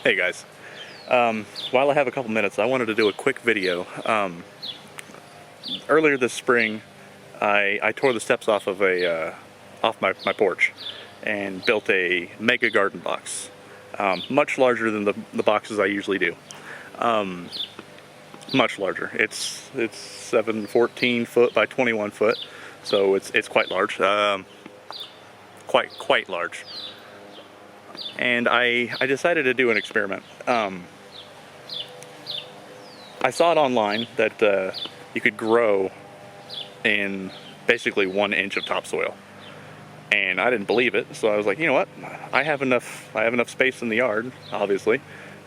Hey guys, while I have a couple minutes, I wanted to do a quick video. Earlier this spring, I tore the steps off of off my porch and built a mega garden box, much larger than the boxes I usually do. Much larger. It's 14 foot by 21 foot, so it's quite large. Quite large. And I decided to do an experiment. I saw it online that you could grow in basically 1 inch of topsoil, and I didn't believe it. So I was like, you know what? I have enough space in the yard, obviously,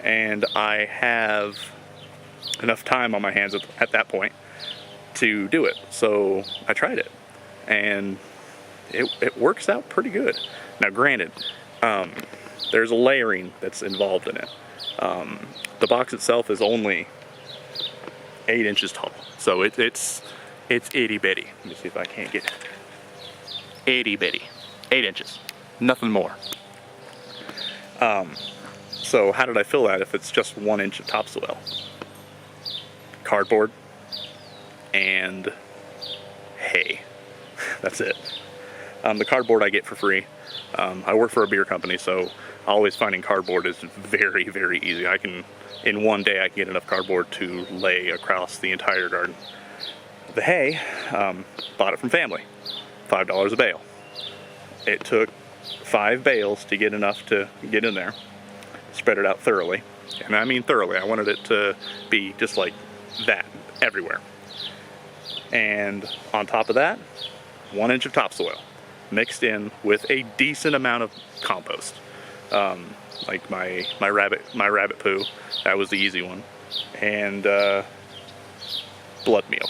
and I have enough time on my hands at that point to do it. So I tried it, and it works out pretty good. Now, granted, there's a layering that's involved in it. The box itself is only 8 inches tall, so it's itty bitty. Let me see if I can't get itty bitty. 8 inches, nothing more. So how did I fill that if it's just 1 inch of topsoil? Cardboard and hay. That's it. The cardboard I get for free. I work for a beer company, so always finding cardboard is very, very easy. In one day, I can get enough cardboard to lay across the entire garden. The hay, bought it from family, $5 a bale. It took 5 bales to get enough to get in there, spread it out thoroughly, and I mean thoroughly. I wanted it to be just like that everywhere. And on top of that, 1 inch of topsoil, mixed in with a decent amount of compost, like my rabbit poo. That was the easy one, and blood meal.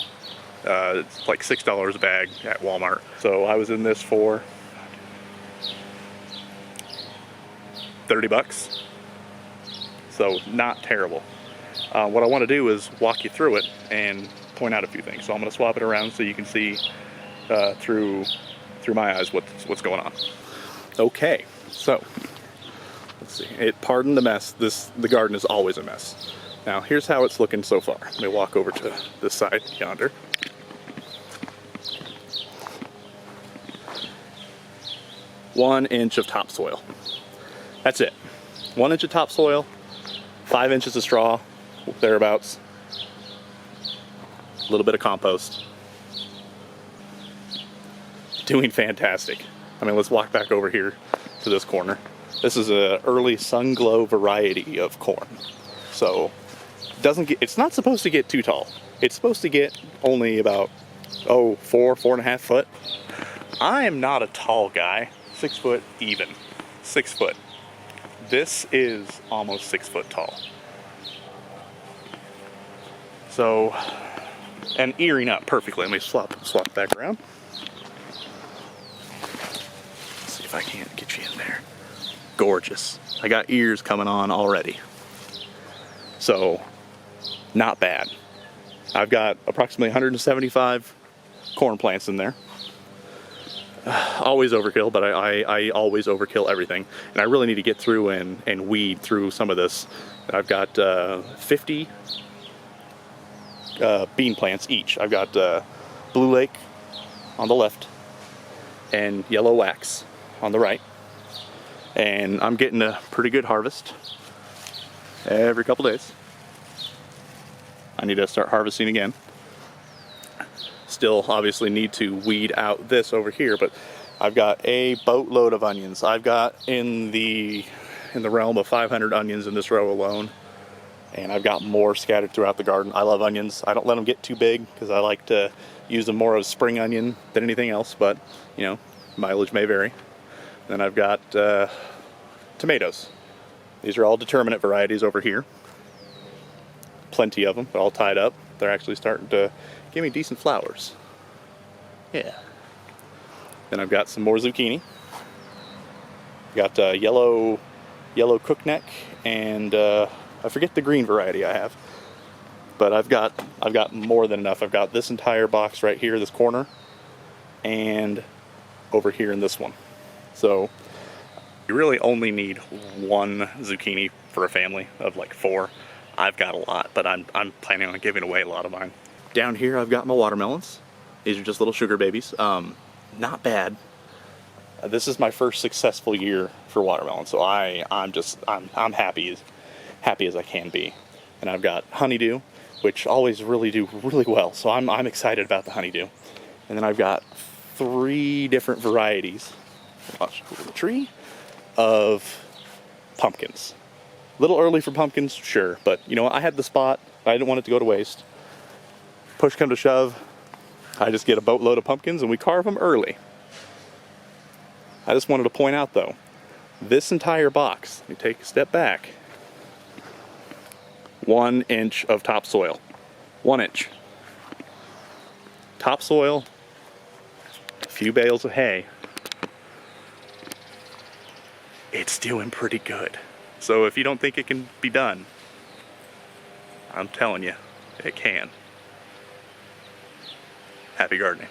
It's like $6 a bag at Walmart. So I was in this for 30 bucks. So not terrible. What I want to do is walk you through it and point out a few things. So I'm going to swap it around so you can see through my eyes what's going on. Okay, so let's see. Pardon the mess. The garden is always a mess. Now here's how it's looking so far. Let me walk over to this side yonder. One inch of topsoil. That's it. 1 inch of topsoil, 5 inches of straw, thereabouts. A little bit of compost. Doing fantastic. I mean, let's walk back over here to this corner. This is an early sun glow variety of corn. So it's not supposed to get too tall. It's supposed to get only about 4.5 foot. I am not a tall guy. 6 foot even. 6 foot. This is almost 6 foot tall. So, and earing up perfectly. Let me swap back around. See if I can't get you in there. Gorgeous. I got ears coming on already. So, not bad. I've got approximately 175 corn plants in there. Always overkill, but I always overkill everything. And I really need to get through and weed through some of this. I've got 50 bean plants each. I've got Blue Lake on the left and Yellow Wax on the right. And I'm getting a pretty good harvest every couple days. I need to start harvesting again. Still obviously need to weed out this over here, but I've got a boatload of onions. I've got in the realm of 500 onions in this row alone, and I've got more scattered throughout the garden. I love onions. I don't let them get too big because I like to use them more as spring onion than anything else, but you know, mileage may vary. Then I've got tomatoes. These are all determinate varieties over here. Plenty of them, all tied up. They're actually starting to give me decent flowers. Yeah. Then I've got some more zucchini. Got yellow cookneck, and I forget the green variety I have. But I've got more than enough. I've got this entire box right here, this corner, and over here in this one. So you really only need one zucchini for a family of like 4. I've got a lot, but I'm planning on giving away a lot of mine. Down here I've got my watermelons. These are just little sugar babies. Not bad. This is my first successful year for watermelon, so I'm happy as I can be. And I've got honeydew, which always really do really well, so I'm excited about the honeydew. And then I've got 3 different varieties, the tree, of pumpkins. A little early for pumpkins, sure, but you know what? I had the spot. I didn't want it to go to waste. Push come to shove, I just get a boatload of pumpkins and we carve them early. I just wanted to point out though, this entire box, let me take a step back, 1 inch of topsoil. 1 inch. Topsoil, a few bales of hay. It's doing pretty good. So if you don't think it can be done, I'm telling you, it can. Happy gardening.